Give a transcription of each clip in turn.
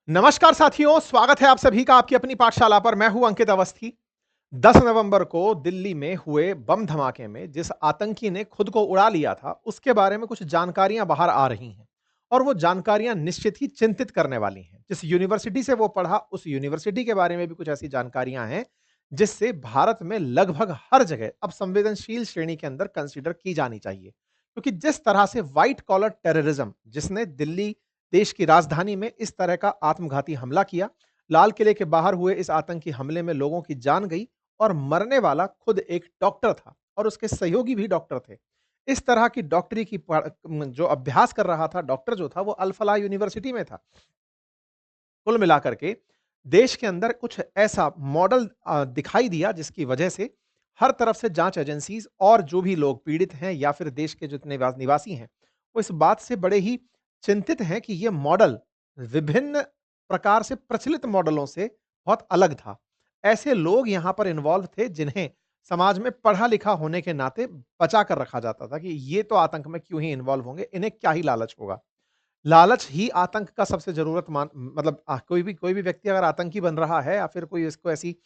नमस्कार साथियों, स्वागत है आप सभी का आपकी अपनी पाठशाला पर। मैं हूं अंकित अवस्थी। 10 नवंबर को दिल्ली में हुए बम धमाके में जिस आतंकी ने खुद को उड़ा लिया था, उसके बारे में कुछ जानकारियां बाहर आ रही हैं और वो जानकारियां निश्चित ही चिंतित करने वाली हैं। जिस यूनिवर्सिटी से वो पढ़ा, उस यूनिवर्सिटी के बारे में भी कुछ ऐसी जानकारियां हैं, जिससे भारत में लगभग हर जगह अब संवेदनशील श्रेणी के अंदर कंसीडर की जानी चाहिए। क्योंकि जिस तरह से व्हाइट कॉलर टेररिज्म, जिसने दिल्ली देश की राजधानी में इस तरह का आत्मघाती हमला किया, लाल किले के बाहर हुए इस आतंकी हमले में लोगों की जान गई और मरने वाला खुद एक डॉक्टर था और उसके सहयोगी भी डॉक्टर थे। इस तरह की डॉक्टरी की जो अभ्यास कर रहा था डॉक्टर जो था, वो अल फलाह यूनिवर्सिटी में था। कुल मिलाकर के देश के अंदर कुछ ऐसा मॉडल दिखाई दिया, जिसकी वजह से हर तरफ से जांच एजेंसीज और जो भी लोग पीड़ित हैं या फिर देश के जितने निवासी हैं, वो इस बात से बड़े ही चिंतित हैं कि ये मॉडल विभिन्न प्रकार से प्रचलित मॉडलों से बहुत अलग था। ऐसे लोग यहाँ पर इन्वॉल्व थे जिन्हें समाज में पढ़ा लिखा होने के नाते बचा कर रखा जाता था कि ये तो आतंक में क्यों ही इन्वॉल्व होंगे, इन्हें क्या ही लालच होगा। लालच ही आतंक का सबसे ज़रूरतमान, मतलब कोई भी व्यक्ति अगर आतंकी बन रहा है या फिर कोई इसको ऐसी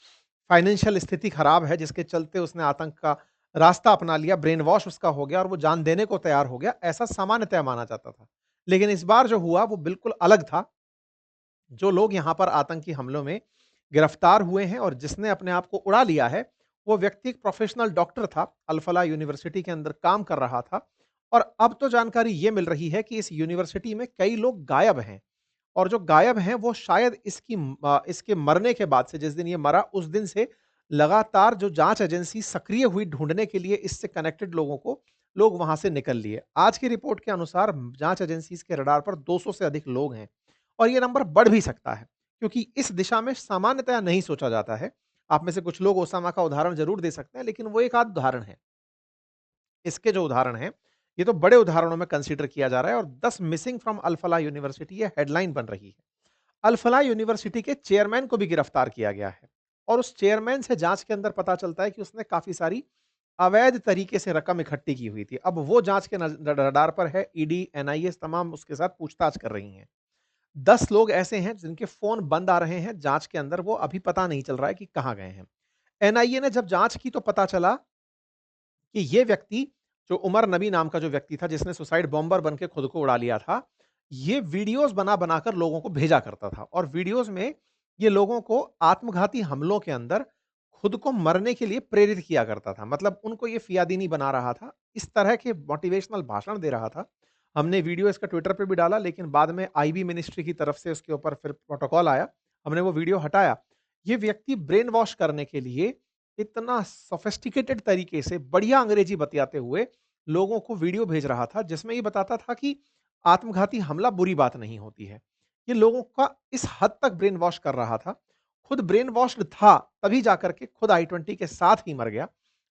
फाइनेंशियल स्थिति खराब है जिसके चलते उसने आतंक का रास्ता अपना लिया, ब्रेन वॉश उसका हो गया और वो जान देने को तैयार हो गया, ऐसा सामान्यतः माना जाता था। लेकिन इस बार जो हुआ वो बिल्कुल अलग था। जो लोग यहाँ पर आतंकी हमलों में गिरफ्तार हुए हैं और जिसने अपने आप को उड़ा लिया है, वो व्यक्ति एक प्रोफेशनल डॉक्टर था, अल फलाह यूनिवर्सिटी के अंदर काम कर रहा था। और अब तो जानकारी ये मिल रही है कि इस यूनिवर्सिटी में कई लोग गायब हैं और जो गायब हैं वो शायद इसके मरने के बाद से, जिस दिन ये मरा उस दिन से लगातार जो जांच एजेंसी सक्रिय हुई ढूंढने के लिए इससे कनेक्टेड लोगों को, लोग वहां से निकल लिए। आज की रिपोर्ट के अनुसार जांच एजेंसीज के रडार पर 200 से अधिक लोग हैं और ये नंबर बढ़ भी सकता है, क्योंकि इस दिशा में सामान्यतया नहीं सोचा जाता है। आप में से कुछ लोग ओसामा का उदाहरण जरूर दे सकते हैं, लेकिन वो एक आध उदाहरण है। इसके जो उदाहरण हैं, ये तो बड़े उदाहरणों में कंसीडर किया जा रहा है और 10 missing from Al Falah university ये हेडलाइन बन रही है। अल फलाह यूनिवर्सिटी के चेयरमैन को भी गिरफ्तार किया गया है और उस चेयरमैन से जांच के अंदर पता चलता है कि उसने काफी सारी अवैध तरीके से रकम इकट्ठी की हुई थी। अब वो जांच के रडार पर है। ईडी, एनआईए तमाम उसके साथ पूछताछ कर रही हैं। 10 लोग ऐसे हैं जिनके फोन बंद आ रहे हैं जांच के अंदर, वो अभी पता नहीं चल रहा है कि कहां गए हैं। एनआईए ने जब जांच की तो पता चला कि ये व्यक्ति, जो उमर नबी नाम का जो व्यक्ति था जिसने सुसाइड बॉम्बर बन के खुद को उड़ा लिया था, ये वीडियोस बना बनाकर लोगों को भेजा करता था और वीडियोस में ये लोगों को आत्मघाती हमलों के अंदर खुद को मरने के लिए प्रेरित किया करता था। मतलब उनको ये फियादीनी बना रहा था, इस तरह के मोटिवेशनल भाषण दे रहा था। हमने वीडियो इसका ट्विटर पे भी डाला, लेकिन बाद में आईबी मिनिस्ट्री की तरफ से उसके ऊपर फिर प्रोटोकॉल आया, हमने वो वीडियो हटाया। ये व्यक्ति ब्रेन वॉश करने के लिए इतना सोफिस्टिकेटेड तरीके से बढ़िया अंग्रेजी बतियाते हुए लोगों को वीडियो भेज रहा था, जिसमें ये बताता था कि आत्मघाती हमला बुरी बात नहीं होती है। ये लोगों का इस हद तक ब्रेन वॉश कर रहा था। खुद ब्रेन वॉश्ड था, तभी जाकर के खुद आई-20 के साथ ही मर गया।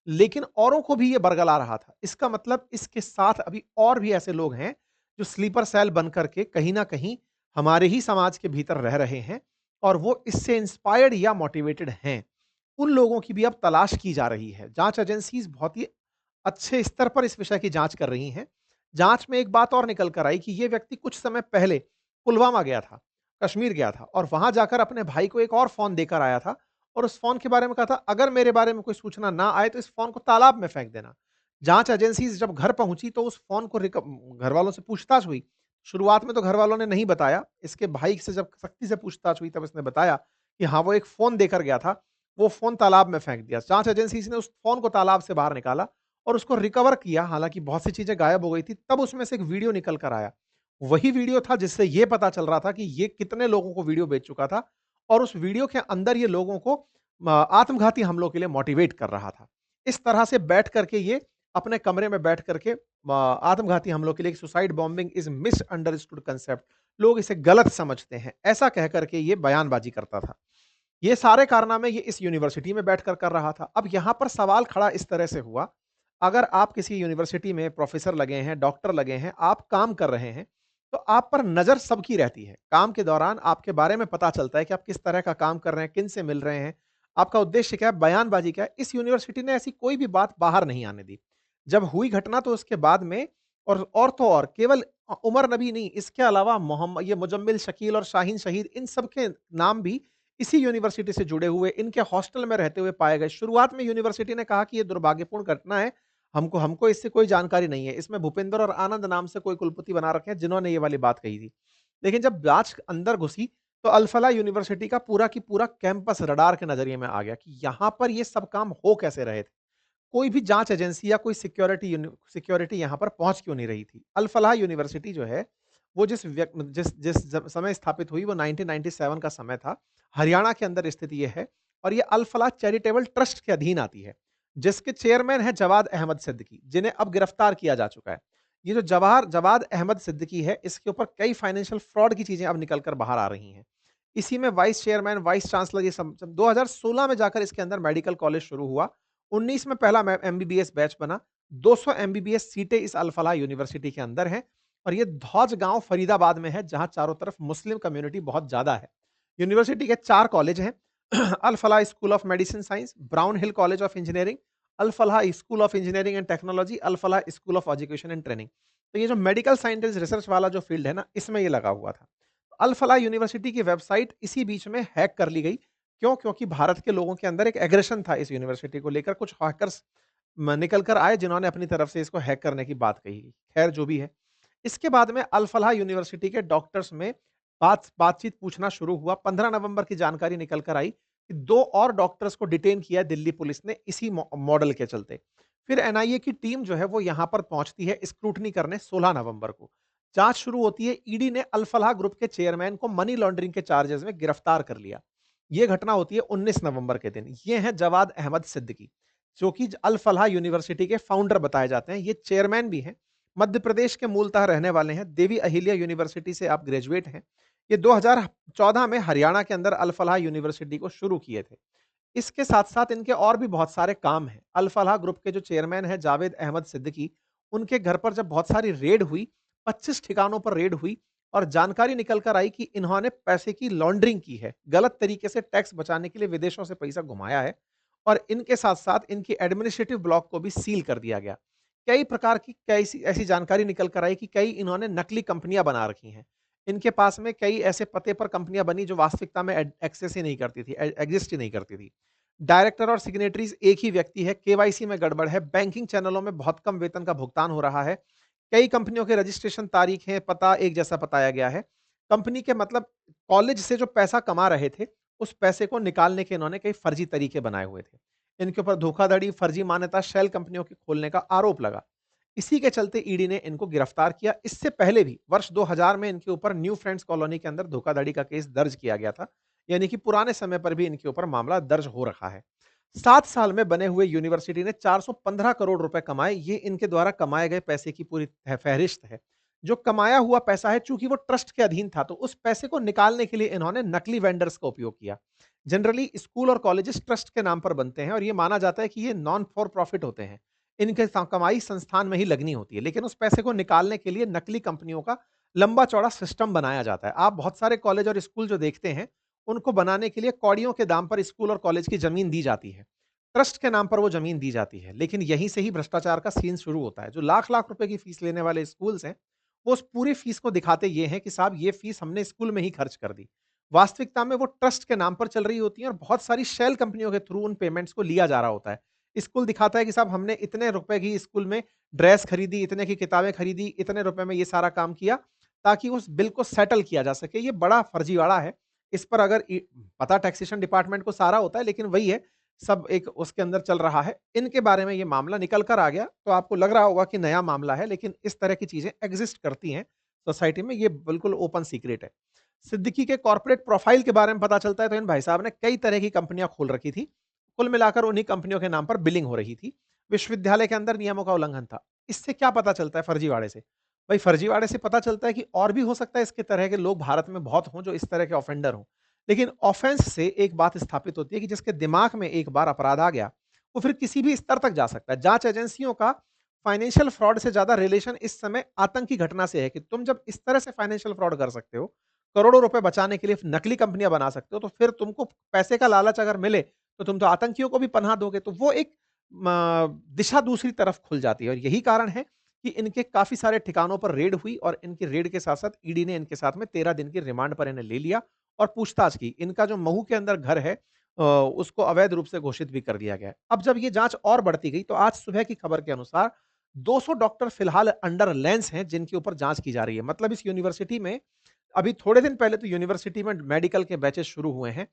लेकिन औरों को भी ये बरगला रहा था। इसका मतलब इसके साथ अभी और भी ऐसे लोग हैं, जो स्लीपर सेल बन कर के कहीं न कहीं हमारे ही समाज के भीतर रह रहे हैं और वो इससे इंस्पायर्ड या मोटिवेटेड हैं। उन लोगों की भी अब तलाश की जा रही है। जाँच एजेंसीज़ बहुत ही अच्छे स्तर पर इस विषय की जाँच कर रही हैं। जाँच में एक बात और निकल कर आई कि ये व्यक्ति कुछ समय पहले पुलवामा गया था, कश्मीर गया था और वहाँ जाकर अपने भाई को एक और फ़ोन देकर आया था और उस फ़ोन के बारे में कहा था, अगर मेरे बारे में कोई सूचना ना आए तो इस फ़ोन को तालाब में फेंक देना। जाँच एजेंसीज़ जब घर पहुँची तो उस फ़ोन को घरवालों से पूछताछ हुई। शुरुआत में तो घरवालों ने नहीं बताया। इसके भाई से जब सख्ती से पूछताछ हुई तब इसने बताया कि हाँ, वो एक फ़ोन देकर गया था। वो फ़ोन तालाब में फेंक दिया। जाँच एजेंसीज़ ने उस फ़ोन को तालाब से बाहर निकाला और उसको रिकवर किया, हालाँकि बहुत सी चीज़ें गायब हो गई थी, तब उसमें से एक वीडियो निकल कर आया। वही वीडियो था जिससे ये पता चल रहा था कि ये कितने लोगों को वीडियो भेज चुका था और उस वीडियो के अंदर ये लोगों को आत्मघाती हमलों के लिए मोटिवेट कर रहा था। इस तरह से बैठ कर के ये अपने कमरे में बैठ कर के आत्मघाती हमलों के लिए suicide bombing is misunderstood concept, लोग इसे गलत समझते हैं, ऐसा कह कर के ये बयानबाज़ी करता था। ये सारे कारनामे ये इस यूनिवर्सिटी में बैठकर कर रहा था। अब यहाँ पर सवाल खड़ा इस तरह से हुआ, अगर आप किसी यूनिवर्सिटी में प्रोफ़ेसर लगे हैं, डॉक्टर लगे हैं, आप काम कर रहे हैं, तो आप पर नज़र सबकी रहती है। काम के दौरान आपके बारे में पता चलता है कि आप किस तरह का काम कर रहे हैं, किन से मिल रहे हैं, आपका उद्देश्य क्या है, बयानबाज़ी क्या है। इस यूनिवर्सिटी ने ऐसी कोई भी बात बाहर नहीं आने दी। जब हुई घटना तो उसके बाद में और तो और केवल उमर नबी नहीं, इसके अलावा मोहम्मद ये मुजम्मिल, शकील और शाहीन शहीद, इन सब के नाम भी इसी यूनिवर्सिटी से जुड़े हुए, इनके हॉस्टल में रहते हुए पाए गए। शुरुआत में यूनिवर्सिटी ने कहा कि ये दुर्भाग्यपूर्ण घटना है, हमको हमको इससे कोई जानकारी नहीं है। इसमें भूपेंद्र और आनंद नाम से कोई कुलपति बना रखे हैं जिन्होंने ये वाली बात कही थी। लेकिन जब जाँच अंदर घुसी तो अल-फलाह यूनिवर्सिटी का पूरा की पूरा कैंपस रडार के नज़रिए में आ गया कि यहाँ पर ये सब काम हो कैसे रहे थे। कोई भी जाँच एजेंसी या कोई सिक्योरिटी यहाँ पर पहुँच क्यों नहीं रही थी। अल-फलाह यूनिवर्सिटी जो है, वो जिस व्यक जिस जिस ज समय स्थापित हुई वो 1997 का समय था। हरियाणा के अंदर स्थित ये है और ये अल-फलाह चैरिटेबल ट्रस्ट के अधीन आती है, जिसके चेयरमैन हैं जवाद अहमद सिद्दीकी, जिन्हें अब गिरफ्तार किया जा चुका है। ये जो जवाद अहमद सिद्दीकी है, इसके ऊपर कई फाइनेंशियल फ्रॉड की चीज़ें अब निकल कर बाहर आ रही हैं। इसी में वाइस चेयरमैन, वाइस चांसलर ये सब जब 2016 में जाकर इसके अंदर मेडिकल कॉलेज शुरू हुआ, 19 में पहला एमबीबीएस बैच बना, 200 एमबीबीएस सीटें इस अल-फलाह यूनिवर्सिटी के अंदर हैं और ये धौज गाँव फरीदाबाद में है, जहाँ चारों तरफ मुस्लिम कम्युनिटी बहुत ज़्यादा है। यूनिवर्सिटी के 4 कॉलेज हैं, Al-Falah school of medicine science, Brown Hill college of engineering, Al-Falah school of engineering and technology, Al-Falah school of education and training. तो ये जो मेडिकल साइंटिस्ट रिसर्च वाला जो फील्ड है ना, इसमें ये लगा हुआ था। अल-फलाह यूनिवर्सिटी की वेबसाइट इसी बीच में हैक कर ली गई। क्यों? क्योंकि भारत के लोगों के अंदर एक एग्रेशन था इस यूनिवर्सिटी को लेकर, कुछ हैकर्स निकल कर आए जिन्होंने अपनी तरफ से इसको हैक करने की बात कही। खैर जो भी है। इसके बाद में अल-फलाह यूनिवर्सिटी के डॉक्टर्स में बातचीत पूछना शुरू हुआ। 15 नवंबर की जानकारी निकल कर आई कि 2 और डॉक्टर्स को डिटेन किया है दिल्ली पुलिस ने इसी मॉडल के चलते। फिर एनआईए की टीम जो है वो यहाँ पर पहुँचती है स्क्रूटनी करने 16 नवंबर को। जाँच शुरू होती है, ईडी ने अल-फलाह ग्रुप के चेयरमैन को मनी लॉन्ड्रिंग के चार्जेस में गिरफ्तार कर लिया। ये घटना होती है 19 नवंबर के दिन। ये हैं जवाद अहमद सिद्दीकी, जो कि अल-फलाह यूनिवर्सिटी के फाउंडर बताए जाते हैं। ये चेयरमैन भी हैं। मध्य प्रदेश के मूलतः रहने वाले हैं। देवी अहिल्या यूनिवर्सिटी से आप ग्रेजुएट हैं। ये 2014 में हरियाणा के अंदर अल-फलाह यूनिवर्सिटी को शुरू किए थे। इसके साथ-साथ इनके और भी बहुत सारे काम हैं। अल-फलाह ग्रुप के जो चेयरमैन हैं जावेद अहमद सिद्दीकी, उनके घर पर जब बहुत सारी रेड हुई, 25 ठिकानों पर रेड हुई और जानकारी निकल कर आई कि इन्होंने पैसे की लॉन्ड्रिंग की है। गलत तरीके से टैक्स बचाने के लिए विदेशों से पैसा घुमाया है और इनके साथ-साथ इनकी एडमिनिस्ट्रेटिव ब्लॉक को भी सील कर दिया गया। कई प्रकार की कैसी ऐसी जानकारी निकल कर आई कि कई इन्होंने नकली कंपनियाँ बना रखी हैं। इनके पास में कई ऐसे पते पर कंपनियाँ बनी जो वास्तविकता में एक्सेस ही नहीं करती थी, एग्ज़िस्ट ही नहीं करती थी। डायरेक्टर और सिग्नेटरीज़ एक ही व्यक्ति है, केवाईसी में गड़बड़ है, बैंकिंग चैनलों में बहुत कम वेतन का भुगतान हो रहा है। कई कंपनियों के रजिस्ट्रेशन तारीखें, पता एक जैसा बताया गया है। कंपनी के मतलब कॉलेज से जो पैसा कमा रहे थे, उस पैसे को निकालने के इन्होंने कई फर्जी तरीके बनाए हुए थे। इनके ऊपर धोखाधड़ी, फर्जी मान्यता, शेल कंपनियों के खोलने का आरोप लगा। इसी के चलते ईडी ने इनको गिरफ्तार किया। इससे पहले भी वर्ष 2000 में इनके ऊपर न्यू फ्रेंड्स कॉलोनी के अंदर धोखाधड़ी का केस दर्ज किया गया था। यानी कि पुराने समय पर भी इनके ऊपर मामला दर्ज हो रखा है। 7 साल में बने हुए यूनिवर्सिटी ने 415 करोड़ रुपए कमाए। ये इनके द्वारा कमाए गए पैसे की पूरी फ़हरिस्त है। जो कमाया हुआ पैसा है, चूँकि वो ट्रस्ट के अधीन था, तो उस पैसे को निकालने के लिए इन्होंने नकली वेंडर्स का उपयोग किया। जनरली स्कूल और कॉलेजेस ट्रस्ट के नाम पर बनते हैं और ये माना जाता है कि ये नॉन फॉर प्रॉफिट होते हैं। इनके कमाई संस्थान में ही लगनी होती है, लेकिन उस पैसे को निकालने के लिए नकली कंपनियों का लंबा-चौड़ा सिस्टम बनाया जाता है। आप बहुत सारे कॉलेज और स्कूल जो देखते हैं, उनको बनाने के लिए कौड़ियों के दाम पर स्कूल और कॉलेज की ज़मीन दी जाती है। ट्रस्ट के नाम पर वो ज़मीन दी जाती है, लेकिन यहीं से ही भ्रष्टाचार का सीन शुरू होता है। जो लाख-लाख रुपए की फीस लेने वाले स्कूल्स हैं, वो उस पूरी फीस को दिखाते ये हैं कि साहब ये फीस हमने स्कूल में ही खर्च कर दी। वास्तविकता में वो ट्रस्ट के नाम पर चल रही होती हैं और बहुत सारी शेल कंपनियों के थ्रू उन पेमेंट्स को लिया जा रहा होता है। स्कूल दिखाता है कि साहब हमने इतने रुपए की स्कूल में ड्रेस खरीदी, इतने की किताबें खरीदी, इतने रुपए में ये सारा काम किया, ताकि उस बिल को सेटल किया जा सके। ये बड़ा फर्जीवाड़ा है। इस पर अगर पता टैक्सेशन डिपार्टमेंट को सारा होता है, लेकिन वही है, सब एक उसके अंदर चल रहा है। इनके बारे में ये मामला निकल कर आ गया, तो आपको लग रहा होगा कि नया मामला है, लेकिन इस तरह की चीज़ें एक्ज़िस्ट करती हैं सोसाइटी में, ये बिल्कुल ओपन सीक्रेट है। सिद्दीकी के कॉर्पोरेट प्रोफाइल के बारे में पता चलता है, तो इन भाई साहब ने कई तरह की कंपनियाँ खोल रखी थी। कुल मिलाकर उन्हीं कंपनियों के नाम पर बिलिंग हो रही थी। विश्वविद्यालय के अंदर नियमों का उल्लंघन था। इससे क्या पता चलता है फर्जीवाड़े से? भाई फर्जीवाड़े से पता चलता है कि और भी हो सकता है इसके तरह के लोग भारत में बहुत हों जो इस तरह के ऑफेंडर हों। लेकिन ऑफेंस से एक बात स्थापित होती है कि जिसके दिमाग में एक बार अपराध आ गया, वो फिर किसी भी स्तर तक जा सकता है। जाँच एजेंसियों का फाइनेंशियल फ्रॉड से ज़्यादा रिलेशन इस समय आतंकी घटना से है कि तुम जब इस तरह से फाइनेंशियल फ्रॉड कर सकते हो, करोड़ों रुपए बचाने के लिए नकली कंपनियाँ बना सकते हो, तो फिर तुमको पैसे का लालच अगर मिले, तो तुम तो आतंकियों को भी पनाह दोगे। तो वो एक दिशा दूसरी तरफ खुल जाती है और यही कारण है कि इनके काफ़ी सारे ठिकानों पर रेड हुई और इनकी रेड के साथ-साथ ईडी ने इनके साथ में 13 दिन की रिमांड पर इन्हें ले लिया और पूछताछ की। इनका जो महू के अंदर घर है उसको अवैध रूप से घोषित भी कर दिया गया है। अब जब ये जाँच और बढ़ती गई, तो आज सुबह की खबर के अनुसार 200 डॉक्टर फिलहाल अंडर लेंस हैं, जिनके ऊपर जाँच की जा रही है। मतलब इस यूनिवर्सिटी में अभी थोड़े दिन पहले तो यूनिवर्सिटी में मेडिकल के बैचेज़ शुरू हुए हैं।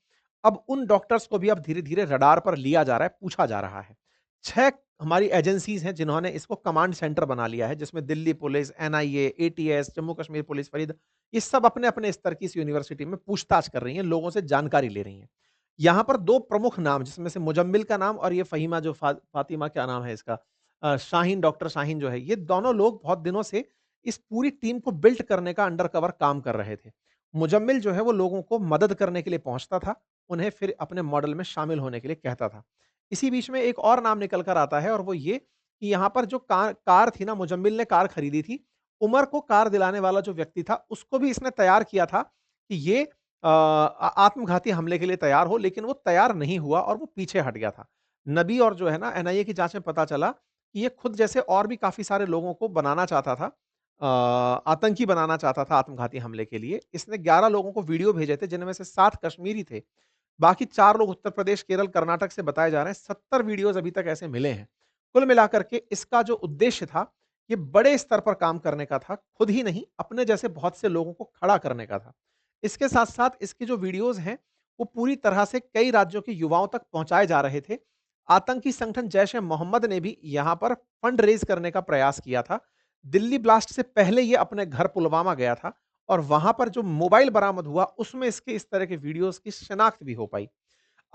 अब उन डॉक्टर्स को भी अब धीरे-धीरे रडार पर लिया जा रहा है, पूछा जा रहा है। 6 हमारी एजेंसीज़ हैं जिन्होंने इसको कमांड सेंटर बना लिया है, जिसमें Delhi police, NIA, ATS, Jammu Kashmir police Farid, ये सब अपने-अपने स्तर की इस यूनिवर्सिटी में पूछताछ कर रही हैं, लोगों से जानकारी ले रही हैं। यहाँ पर 2 प्रमुख नाम, जिसमें से मुजम्मिल का नाम और ये फ़हीमा जो फ़ातिमा क्या नाम है इसका? शाहीन, डॉक्टर शाहीन जो है, ये दोनों लोग बहुत दिनों से इस पूरी टीम को बिल्ड करने का अंडर कवर काम कर रहे थे। मुजम्मिल जो है वो लोगों को मदद करने के लिए पहुँचता था, उन्हें फिर अपने मॉडल में शामिल होने के लिए कहता था। इसी बीच में एक और नाम निकल कर आता है और वो ये कि यहाँ पर जो कार थी ना, मुजम्मिल ने कार खरीदी थी, उमर को कार दिलाने वाला जो व्यक्ति था, उसको भी इसने तैयार किया था कि ये आत्मघाती हमले के लिए तैयार हो, लेकिन वो तैयार नहीं हुआ और वो पीछे हट गया था। नबी और जो है ना, एनआईए की जाँच में पता चला कि ये खुद जैसे और भी काफ़ी सारे लोगों को बनाना चाहता था, आतंकी बनाना चाहता था आत्मघाती हमले के लिए। इसने 11 लोगों को वीडियो भेजे थे, जिनमें से 7 कश्मीरी थे। बाकी 4 लोग उत्तर प्रदेश, केरल, कर्नाटक से बताए जा रहे हैं। 70 वीडियोज़ अभी तक ऐसे मिले हैं। कुल मिलाकर के इसका जो उद्देश्य था, ये बड़े स्तर पर काम करने का था। खुद ही नहीं, अपने जैसे बहुत से लोगों को खड़ा करने का था। इसके साथ-साथ इसके जो वीडियोज़ हैं, वो पूरी तरह से कई राज्यों के युवाओं तक पहुँचाए जा रहे थे। आतंकी संगठन जैश-ए-मोहम्मद ने भी यहाँ पर फंड रेज़ करने का प्रयास किया था। दिल्ली ब्लास्ट से पहले ये अपने घर पुलवामा गया था और वहाँ पर जो मोबाइल बरामद हुआ, उसमें इसके इस तरह के वीडियोज़ की शिनाख्त भी हो पाई।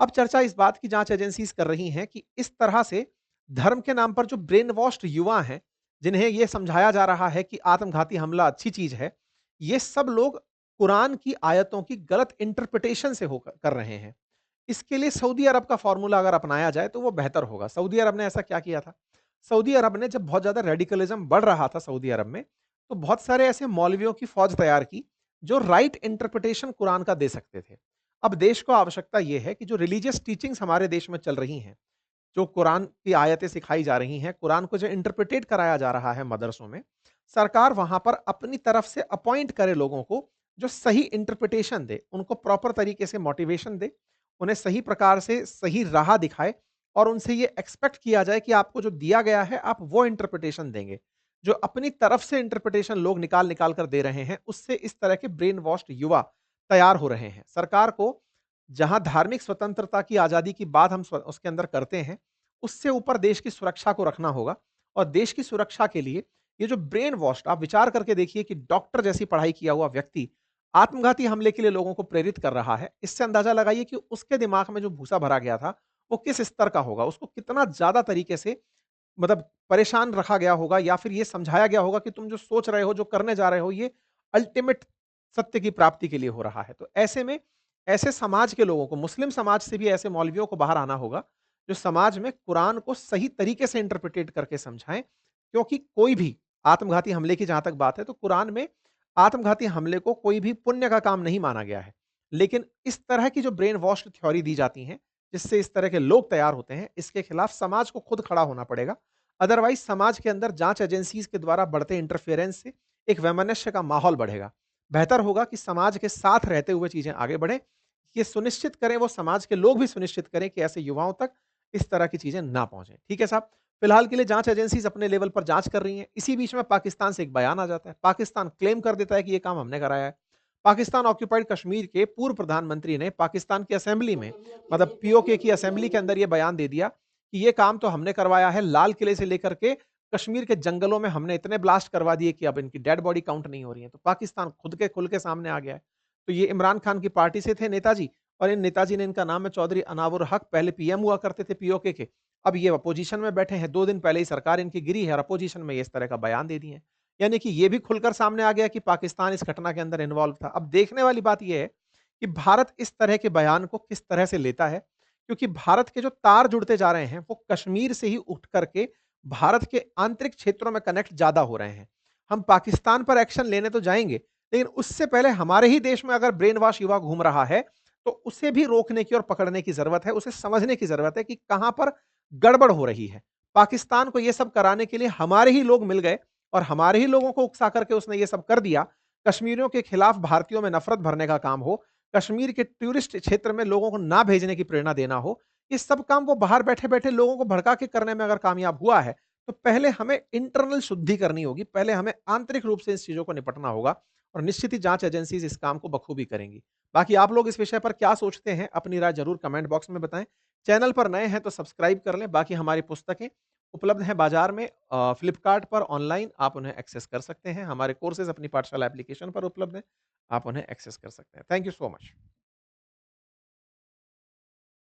अब चर्चा इस बात की जांच एजेंसीज कर रही हैं कि इस तरह से धर्म के नाम पर जो ब्रेन वॉश्ड युवा हैं, जिन्हें यह समझाया जा रहा है कि आत्मघाती हमला अच्छी चीज है, ये सब लोग कुरान की आयतों की गलत इंटरप्रिटेशन से होकर कर रहे हैं। इसके लिए सऊदी अरब का फॉर्मूला अगर अपनाया जाए तो वो बेहतर होगा। सऊदी अरब ने ऐसा क्या किया था? सऊदी अरब ने जब बहुत ज्यादा रेडिकलिज्म बढ़ रहा था सऊदी अरब में, तो बहुत सारे ऐसे मौलवियों की फौज तैयार की जो राइट इंटरप्रिटेशन कुरान का दे सकते थे। अब देश को आवश्यकता यह है कि जो रिलीजियस टीचिंग्स हमारे देश में चल रही हैं, जो कुरान की आयतें सिखाई जा रही हैं, कुरान को जो इंटरप्रिटेट कराया जा रहा है मदरसों में, सरकार वहाँ पर अपनी तरफ से अपॉइंट करे लोगों को, जो सही इंटरप्रिटेशन दे, उनको प्रॉपर तरीके से मोटिवेशन दे, उन्हें सही प्रकार से सही राह दिखाए और उनसे ये एक्सपेक्ट किया जाए कि आपको जो दिया गया है, आप वो इंटरप्रिटेशन देंगे। जो अपनी तरफ से इंटरप्रिटेशन लोग निकाल-निकाल कर दे रहे हैं, उससे इस तरह के ब्रेन वॉश्ड युवा तैयार हो रहे हैं। सरकार को जहां धार्मिक स्वतंत्रता की आज़ादी की बात हम उसके अंदर करते हैं, उससे ऊपर देश की सुरक्षा को रखना होगा और देश की सुरक्षा के लिए ये जो ब्रेन वॉश्ड, आप विचार करके देखिए कि डॉक्टर जैसी पढ़ाई किया हुआ व्यक्ति आत्मघाती हमले के लिए लोगों को प्रेरित कर रहा है। इससे अंदाजा लगाइए कि उसके दिमाग में जो भूसा भरा गया था, वो किस स्तर का होगा। उसको कितना ज़्यादा तरीके से मतलब परेशान रखा गया होगा या फिर ये समझाया गया होगा कि तुम जो सोच रहे हो, जो करने जा रहे हो, ये अल्टीमेट सत्य की प्राप्ति के लिए हो रहा है। तो ऐसे में ऐसे समाज के लोगों को, मुस्लिम समाज से भी ऐसे मौलवियों को बाहर आना होगा, जो समाज में कुरान को सही तरीके से इंटरप्रिटेट करके समझाएँ। क्योंकि कोई भी आत्मघाती हमले की जहाँ तक बात है, तो कुरान में आत्मघाती हमले को कोई भी पुण्य का काम नहीं माना गया है। लेकिन इस तरह की जो ब्रेन वॉश्ड थ्योरी दी जाती हैं, जिससे इस तरह के लोग तैयार होते हैं, इसके खिलाफ समाज को खुद खड़ा होना पड़ेगा। अदरवाइज़ समाज के अंदर जाँच एजेंसीज़ के द्वारा बढ़ते इंटरफेरेंस से एक वैमनस्य का माहौल बढ़ेगा। बेहतर होगा कि समाज के साथ रहते हुए चीज़ें आगे बढ़ें। ये सुनिश्चित करें, वो समाज के लोग भी सुनिश्चित करें कि ऐसे युवाओं तक इस तरह की चीज़ें ना पहुँचें। ठीक है साहब? फिलहाल के लिए जाँच एजेंसीज़ अपने लेवल पर जाँच कर रही हैं। इसी बीच में पाकिस्तान से एक बयान आ जाता है। पाकिस्तान क्लेम कर देता है कि ये काम हमने कराया है। पाकिस्तान ऑक्युपाइड कश्मीर के पूर्व प्रधानमंत्री ने पाकिस्तान की असेंबली में, मतलब पीओके की असेंबली के अंदर ये बयान दे दिया कि ये काम तो हमने करवाया है। लाल किले से लेकर के कश्मीर के जंगलों में हमने इतने ब्लास्ट करवा दिए कि अब इनकी डेड बॉडी काउंट नहीं हो रही है। तो पाकिस्तान खुद के खुल के सामने आ गया है। तो ये इमरान खान की पार्टी से थे नेताजी और इन नेताजी ने, इनका नाम है चौधरी अनावर हक, पहले पीएम हुआ करते थे पीओके के। अब ये अपोजिशन में बैठे हैं। 2 दिन पहले ही सरकार इनकी गिरी है और अपोजिशन में ये इस तरह का बयान दे दिए हैं। यानी कि ये भी खुलकर सामने आ गया कि पाकिस्तान इस घटना के अंदर इन्वॉल्व था। अब देखने वाली बात ये है कि भारत इस तरह के बयान को किस तरह से लेता है, क्योंकि भारत के जो तार जुड़ते जा रहे हैं, वो कश्मीर से ही उठ करके भारत के आंतरिक क्षेत्रों में कनेक्ट ज़्यादा हो रहे हैं। हम पाकिस्तान पर एक्शन लेने तो जाएँगे, लेकिन उससे पहले हमारे ही देश में अगर ब्रेन वॉश युवा घूम रहा है, तो उसे भी रोकने की और पकड़ने की ज़रूरत है। उसे समझने की ज़रूरत है कि कहाँ पर गड़बड़ हो रही है। पाकिस्तान को ये सब कराने के लिए हमारे ही लोग मिल गए और हमारे ही लोगों को उकसा करके उसने ये सब कर दिया, कश्मीरियों के खिलाफ भारतीयों में नफ़रत भरने का काम हो, कश्मीर के टूरिस्ट क्षेत्र में लोगों को ना भेजने की प्रेरणा देना हो, ये सब काम वो बाहर बैठे-बैठे लोगों को भड़का के करने में अगर कामयाब हुआ है, तो पहले हमें इंटरनल शुद्धि करनी होगी, पहले हमें आंतरिक रूप से इस चीज़ों को निपटना होगा और निश्चित ही जाँच एजेंसीज़ इस काम को बखूबी करेंगी। बाकी आप लोग इस विषय पर क्या सोचते हैं? अपनी राय ज़रूर कमेंट बॉक्स में बताएँ। चैनल पर नए हैं तो सब्सक्राइब कर लें, बाकी हमारी पुस्तकें उपलब्ध हैं बाज़ार में फ्लिपकार्ट पर ऑनलाइन आप उन्हें एक्सेस कर सकते हैं। हमारे कोर्सेज़ अपनी पाठशाला एप्लीकेशन पर उपलब्ध हैं, आप उन्हें एक्सेस कर सकते हैं। Thank you so much.